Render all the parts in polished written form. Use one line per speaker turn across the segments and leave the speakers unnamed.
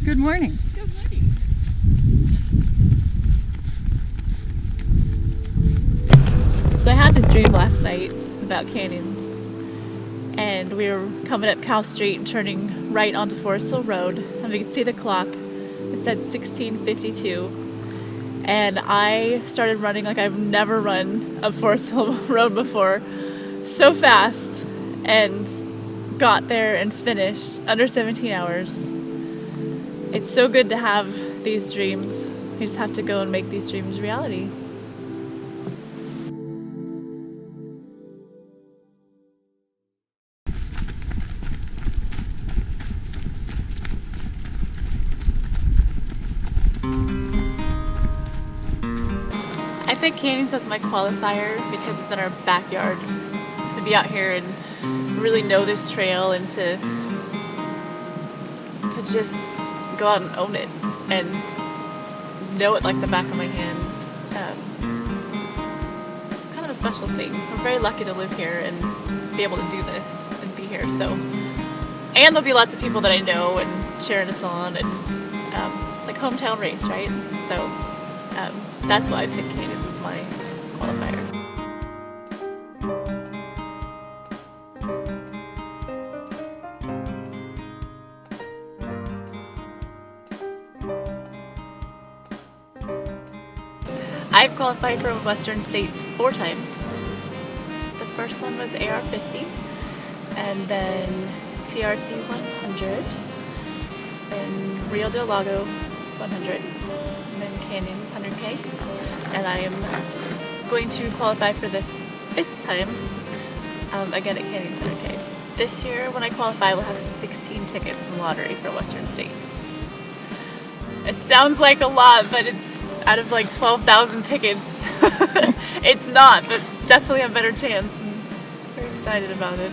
Good morning.
Good morning. So I had this dream last night about canyons, and we were coming up Cow Street and turning right onto Forest Hill Road, and we could see the clock. It said 16:52, and I started running like I've never run up Forest Hill Road before, so fast, and got there and finished under 17 hours. It's so good to have these dreams. You just have to go and make these dreams reality. I picked canyons as my qualifier because it's in our backyard. To be out here and really know this trail and to just go out and own it and know it like the back of my hands. Kind of a special thing. I'm very lucky to live here and be able to do this and be here. So, and there'll be lots of people that I know and cheering us on, and it's like hometown race, right? So that's why I picked canyons as my qualifier. I've qualified for Western States 4 times. The first one was AR 50, and then TRT 100, then Rio del Lago 100, and then Canyons 100K. And I am going to qualify for the 5th time, again at Canyons 100K. This year, when I qualify, we'll have 16 tickets in the lottery for Western States. It sounds like a lot, but it's out of like 12,000 tickets. It's not, but definitely a better chance. I'm very excited about it.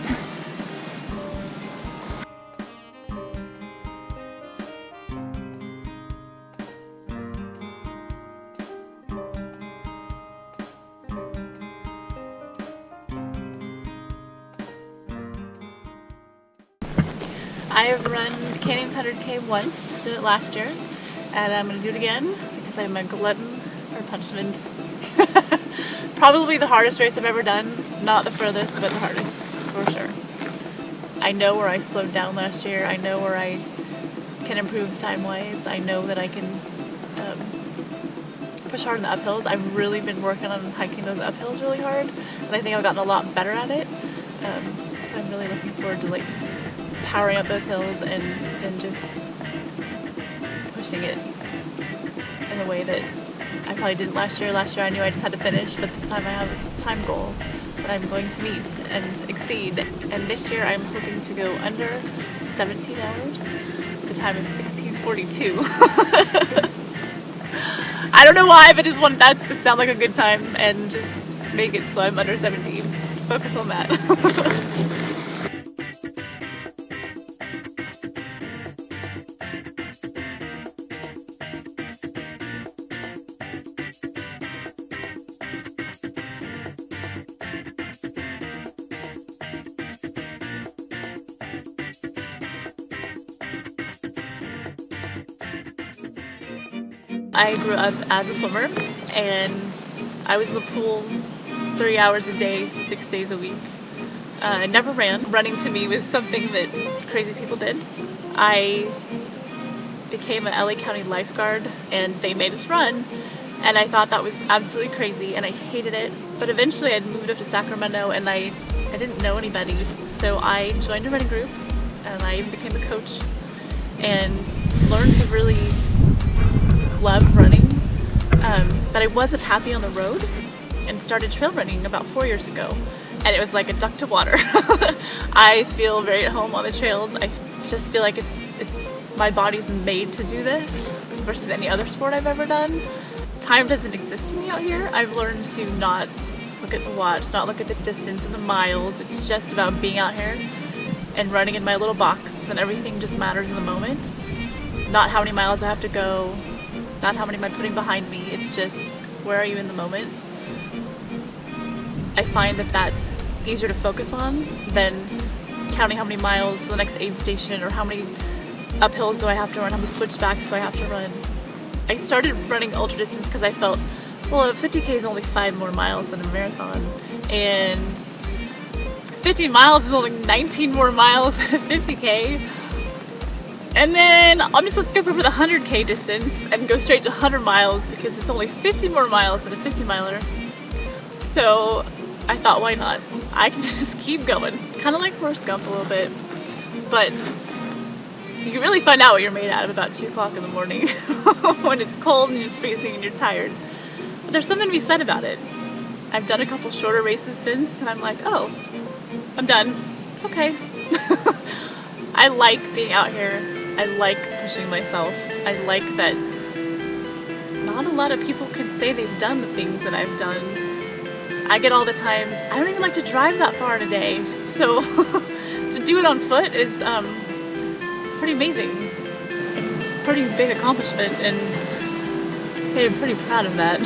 I have run Canyons 100K once, did it last year, and I'm going to do it again because I'm a glutton for punishment. Probably the hardest race I've ever done. Not the furthest, but the hardest, for sure. I know where I slowed down last year. I know where I can improve time-wise. I know that I can push hard in the uphills. I've really been working on hiking those uphills really hard, and I think I've gotten a lot better at it. So I'm really looking forward to like powering up those hills and just pushing it in a way that I probably didn't last year. Last year I knew I just had to finish, but this time I have a time goal that I'm going to meet and exceed. And this year I'm hoping to go under 17 hours. The time is 16:42. I don't know why, but that sounds like a good time, and just make it so I'm under 17. Focus on that. I grew up as a swimmer, and I was in the pool 3 hours a day, 6 days a week. I never ran. Running to me was something that crazy people did. I became an LA County lifeguard, and they made us run, and I thought that was absolutely crazy, and I hated it. But eventually I'd moved up to Sacramento, and I didn't know anybody, so I joined a running group, and I became a coach, and learned to really love running, but I wasn't happy on the road, and started trail running about 4 years ago, and it was like a duck to water. I feel very at home on the trails. I just feel like it's my body's made to do this versus any other sport I've ever done. Time doesn't exist to me out here. I've learned to not look at the watch, not look at the distance and the miles. It's just about being out here and running in my little box, and everything just matters in the moment. Not how many miles I have to go, not how many am I putting behind me. It's just, where are you in the moment? I find that that's easier to focus on than counting how many miles to the next aid station, or how many uphills do I have to run? How many switchbacks do I have to run? I started running ultra distance because I felt, well, a 50K is only 5 more miles than a marathon, and 50 miles is only 19 more miles than a 50K. And then I'm just gonna skip over the 100K distance and go straight to 100 miles because it's only 50 more miles than a 50 miler. So I thought, why not? I can just keep going. Kind of like Forrest Gump a little bit, but you can really find out what you're made out of about 2 o'clock in the morning when it's cold and it's freezing and you're tired. But there's something to be said about it. I've done a couple shorter races since and I'm like, oh, I'm done. Okay. I like being out here. I like pushing myself. I like that not a lot of people can say they've done the things that I've done. I get all the time, I don't even like to drive that far in a day. So to do it on foot is pretty amazing. It's a pretty big accomplishment and I'd say I'm pretty proud of that.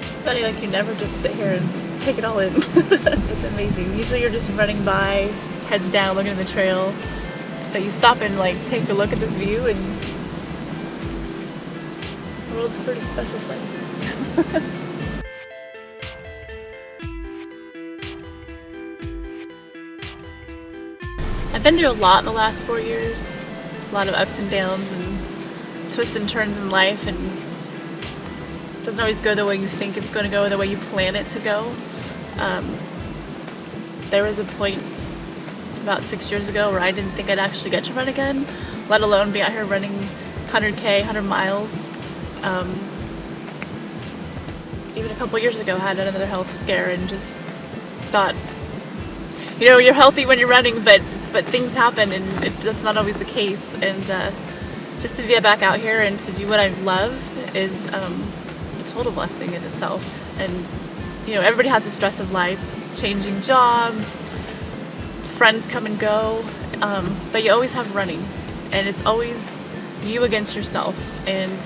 It's funny, like you never just sit here and take it all in. It's amazing. Usually you're just running by, heads down, looking at the trail, but you stop and like take a look at this view and the world's a pretty special place. I've been through a lot in the last 4 years, a lot of ups and downs and twists and turns in life, and it doesn't always go the way you think it's going to go, the way you plan it to go. There was a point about 6 years ago where I didn't think I'd actually get to run again, let alone be out here running 100K, 100 miles. Even a couple years ago I had another health scare and just thought, you know, you're healthy when you're running, but things happen and that's not always the case. And just to be back out here and to do what I love is a total blessing in itself. And you know, everybody has the stress of life, changing jobs, friends come and go, but you always have running, and it's always you against yourself. And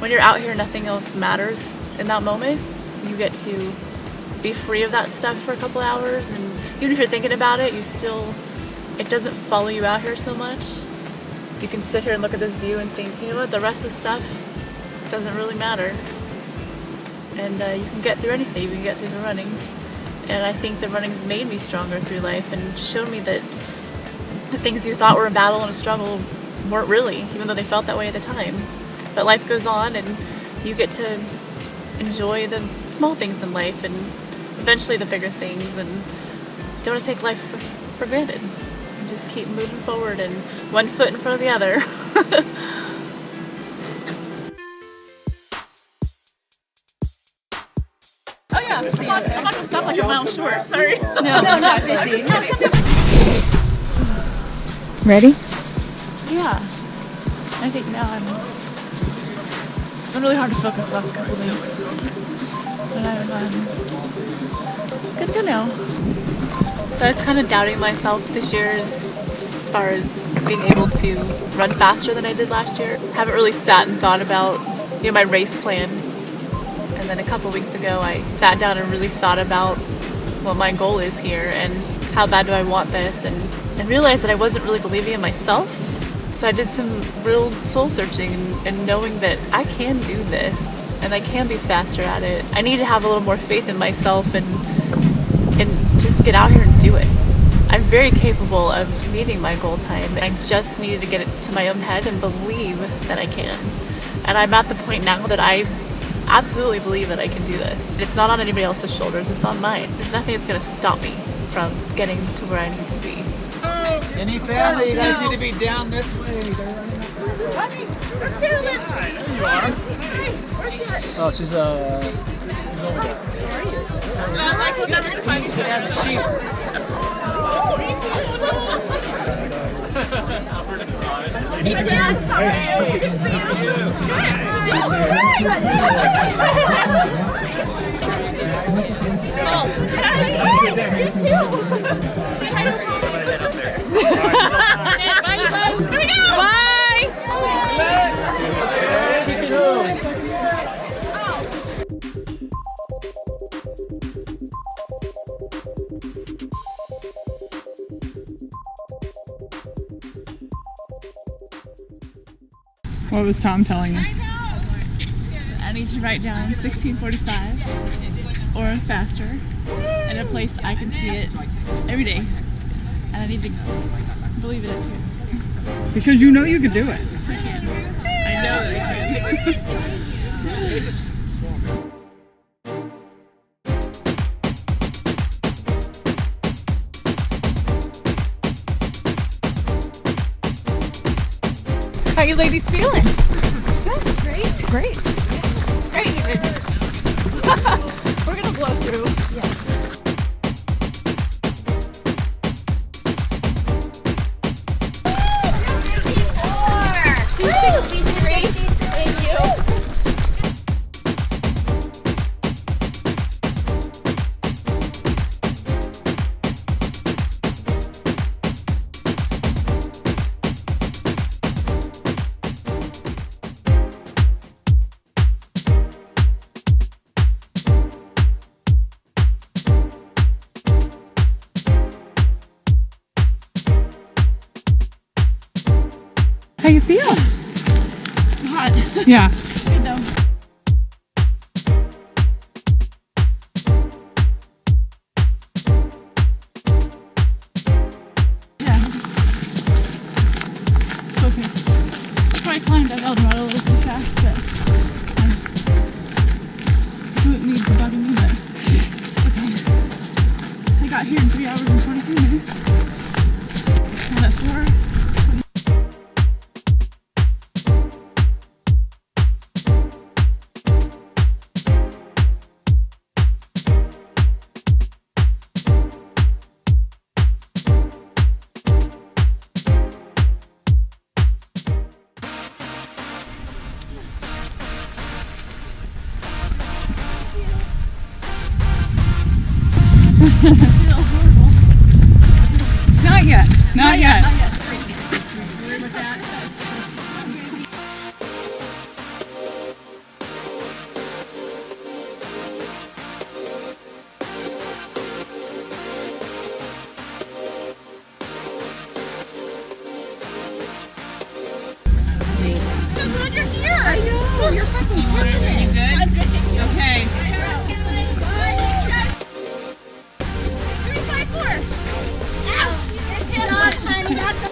when you're out here, nothing else matters in that moment. You get to be free of that stuff for a couple hours, and even if you're thinking about it, it doesn't follow you out here so much. You can sit here and look at this view and think, you know what, the rest of the stuff doesn't really matter. And you can get through anything, you can get through the running. And I think the running has made me stronger through life and showed me that the things you thought were a battle and a struggle weren't really, even though they felt that way at the time. But life goes on and you get to enjoy the small things in life and eventually the bigger things, and don't want to take life for granted. And just keep moving forward and one foot in front of the other. Oh yeah, I'm not gonna stop like a mile short, sorry. No, not 50.
Ready?
Yeah. I think now I'm really hard to focus the last couple of days. But I'm good to go now. So I was kind of doubting myself this year as far as being able to run faster than I did last year. Haven't really sat and thought about, you know, my race plan. And then a couple weeks ago I sat down and really thought about what my goal is here and how bad do I want this, and realized that I wasn't really believing in myself. So I did some real soul searching and knowing that I can do this and I can be faster at it. I need to have a little more faith in myself and just get out here and do it. I'm very capable of meeting my goal time. I just needed to get it to my own head and believe that I can. And I'm at the point now that I absolutely believe that I can do this. It's not on anybody else's shoulders, it's on mine. There's nothing that's going to stop me from getting to where I need to be.
Any family, you guys need to be down this way.
Honey, we're Carolyn.
There you are.
Hey, where's she at?
Oh, she's
Where are you? I was never gonna find you there.
What was Tom telling you?
I need to write down 1645 or faster in a place I can see it every day. And I need to believe it up here.
Because you know you could do it.
I can. I know that I can.
How you ladies feeling?
Good. Great.
Great.
Great. We're gonna blow through. Yeah.
263. Thank you.
How you feel?
Hot.
Yeah.
Good though. Yeah, just focused. Probably climbed up Eldorado a little too fast, but glute needs to bug me, but okay. I got here in 3 hours and 23 minutes. I'm at 4.
Not yet. Not yet.
So glad you're here. I know. You're fucking killing it.
You good?
I'm good, thank you.
Okay.
354. Ouch. God, honey, that's the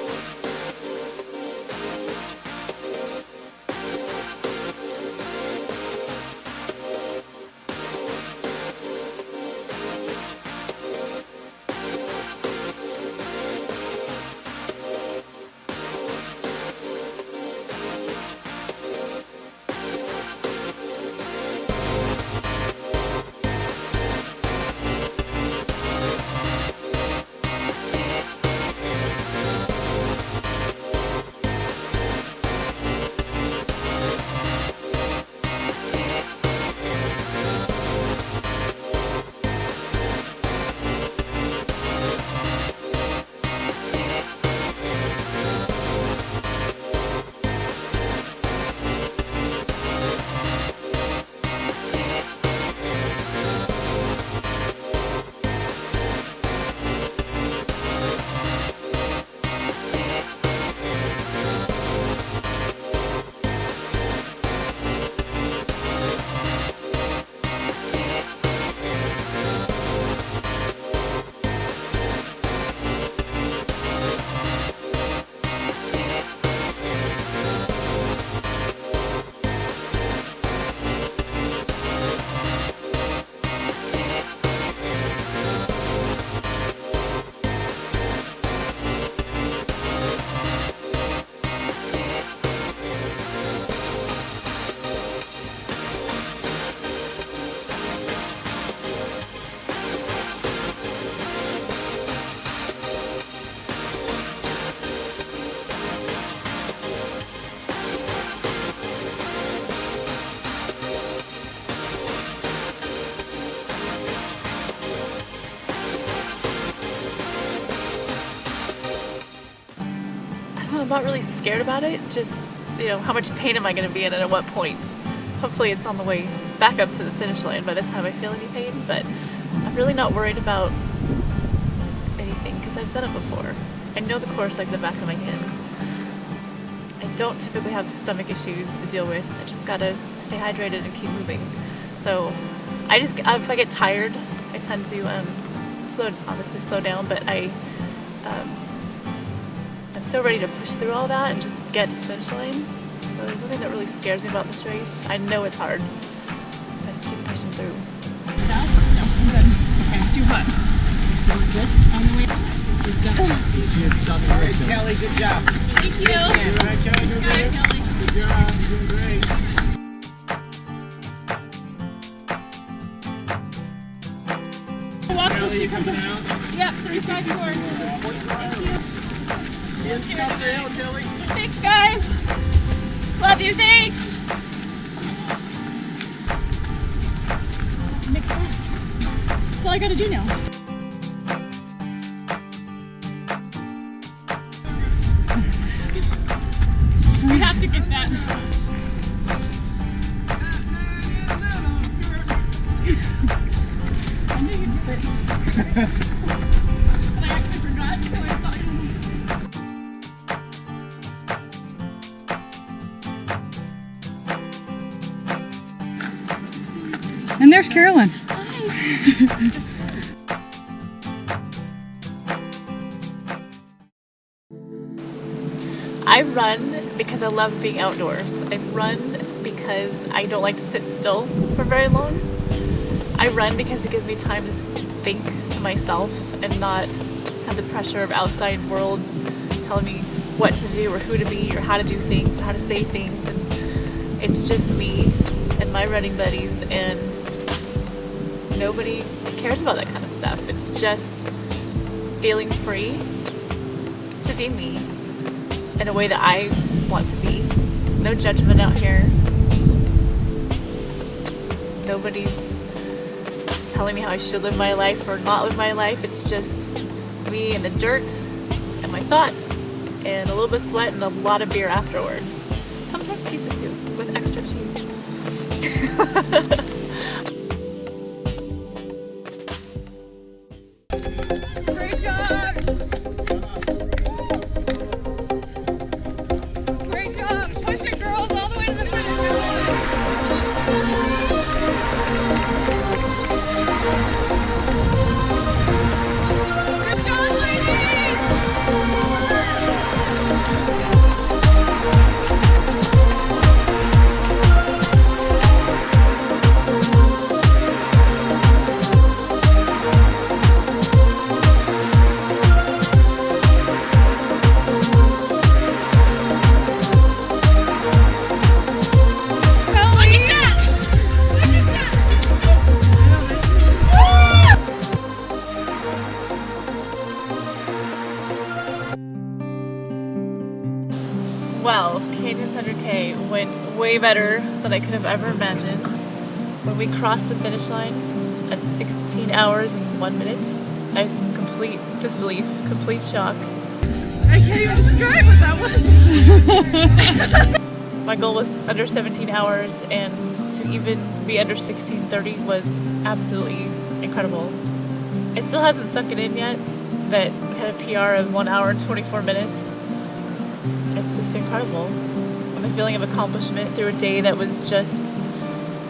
I'm not really scared about it, just, how much pain am I going to be in and at what points. Hopefully it's on the way back up to the finish line by this time I feel any pain, but I'm really not worried about anything because I've done it before. I know the course like the back of my hand. I don't typically have stomach issues to deal with. I just gotta stay hydrated and keep moving. So if I get tired, I tend to obviously slow down, but I'm so ready to push through all that and just get to the finish line. So there's nothing that really scares me about this race. I know it's hard. I just keep pushing through.
No, good. It's too hot. This on the way. Kelly, good job.
Thank you.
All right, Kelly, good job. Good job. You're doing great.
Walk till she comes
Coming
up.
out.
Yep, 354. Thank you.
See you at the top of the hill, Kelly.
Thanks, guys. Love you. Thanks. That's all I gotta do now. We have to get that. I knew you'd do it. But I actually forgot, so I thought you. And there's Carolyn.
I run because I love being outdoors. I run because I don't like to sit still for very long. I run because it gives me time to think to myself and not have the pressure of outside world telling me what to do or who to be or how to do things or how to say things. And it's just me and my running buddies, and nobody cares about that kind of stuff. It's just feeling free to be me in a way that I want to be. No judgment out here. Nobody's telling me how I should live my life or not live my life. It's just me and the dirt and my thoughts and a little bit of sweat and a lot of beer afterwards. Sometimes pizza too, with extra cheese.
Great job! Great job! Push it, girls, all the way to the finish line! Good job, ladies!
Well, Canyon's 100K went way better than I could have ever imagined. When we crossed the finish line at 16 hours and 1 minute, I was in complete disbelief, complete shock.
I can't even describe what that was.
My goal was under 17 hours, and to even be under 16:30 was absolutely incredible. It still hasn't sunk it in yet that we had a PR of 1 hour and 24 minutes. It's just incredible. And the feeling of accomplishment through a day that was just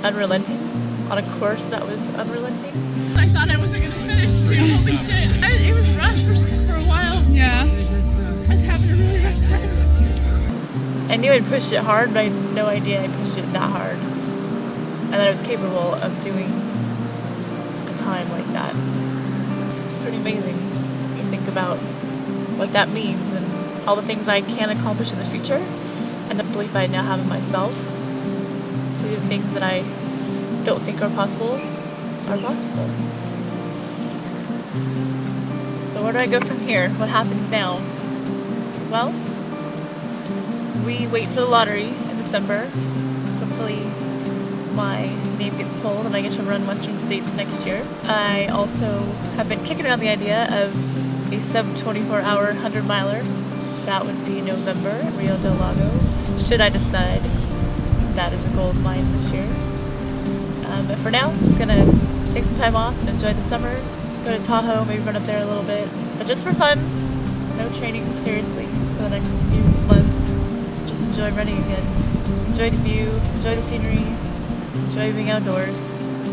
unrelenting, on a course that was unrelenting.
I thought I wasn't gonna finish too. Holy shit. It was rough for a while.
Yeah.
I was having a really rough time.
I knew I'd pushed it hard, but I had no idea I pushed it that hard. And that I was capable of doing a time like that. It's pretty amazing to think about what that means and all the things I can accomplish in the future, and the belief I now have in myself to do the things that I don't think are possible are possible. So where do I go from here? What happens now? Well, we wait for the lottery in December. Hopefully my name gets pulled and I get to run Western States next year. I also have been kicking around the idea of a sub 24-hour 100-miler. That would be in November at Rio del Lago, should I decide that is a goal of mine this year. But for now, I'm just going to take some time off and enjoy the summer, go to Tahoe, maybe run up there a little bit, but just for fun, no training seriously for the next few months, just enjoy running again. Enjoy the view, enjoy the scenery, enjoy being outdoors,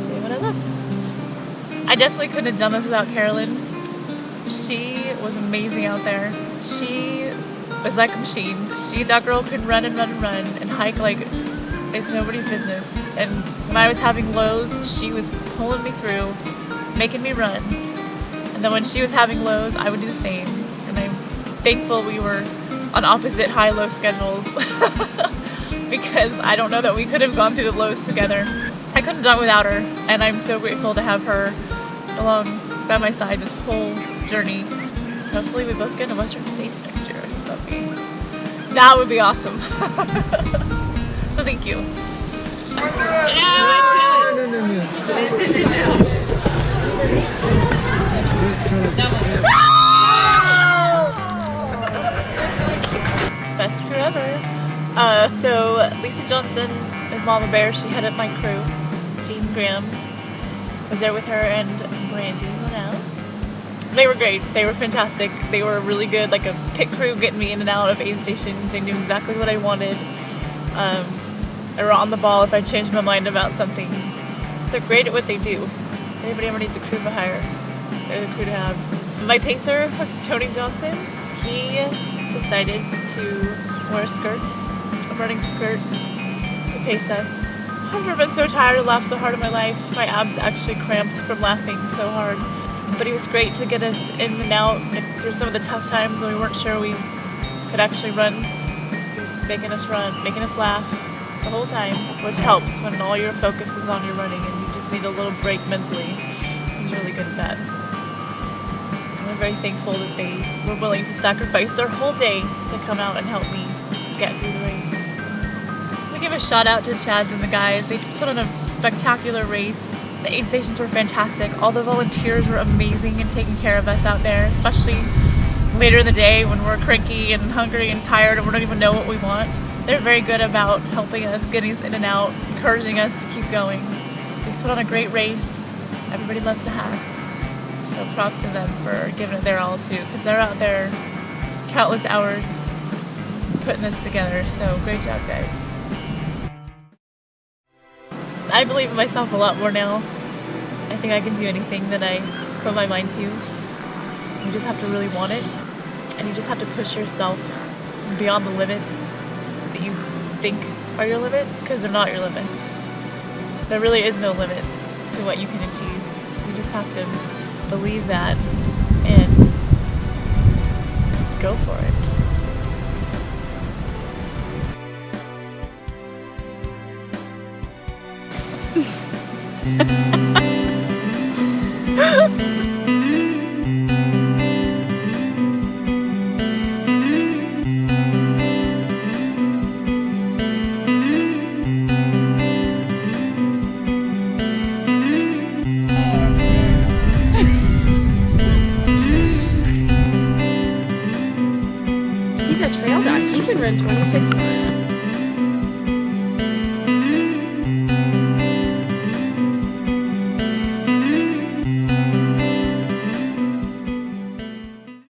doing what I love. I definitely couldn't have done this without Carolyn. She was amazing out there. She was like a machine. That girl could run and run and run and hike like it's nobody's business. And when I was having lows, she was pulling me through, making me run. And then when she was having lows, I would do the same. And I'm thankful we were on opposite high-low schedules because I don't know that we could have gone through the lows together. I couldn't have done it without her, and I'm so grateful to have her along by my side this whole journey. Hopefully we both get to Western States next year. I think that would be awesome. So thank you. Best crew ever. So Lisa Johnson is Mama Bear. She headed up my crew. Jean Graham was there with her, and Brandy Linnell. They were great. They were fantastic. They were really good, like a pit crew, getting me in and out of aid stations. They knew exactly what I wanted. They were on the ball if I changed my mind about something. They're great at what they do. If anybody ever needs a crew for hire, they're the crew to have. My pacer was Tony Johnson. He decided to wear a skirt, a running skirt, to pace us. I've never been so tired and laughed so hard in my life. My abs actually cramped from laughing so hard. But he was great to get us in and out through some of the tough times when we weren't sure we could actually run. He was making us run, making us laugh the whole time, which helps when all your focus is on your running and you just need a little break mentally. He's really good at that. I'm very thankful that they were willing to sacrifice their whole day to come out and help me get through the race. I give a shout out to Chaz and the guys. They put on a spectacular race. The aid stations were fantastic. All the volunteers were amazing in taking care of us out there, especially later in the day when we're cranky and hungry and tired and we don't even know what we want. They're very good about helping us, getting us in and out, encouraging us to keep going. They just put on a great race. Everybody loves the hats. So props to them for giving it their all too, because they're out there countless hours putting this together. So great job, guys. I believe in myself a lot more now. I think I can do anything that I put my mind to. You just have to really want it, and you just have to push yourself beyond the limits that you think are your limits, because they're not your limits. There really is no limits to what you can achieve. You just have to believe that and go for it.
He's a trail dog. He can run 26 miles.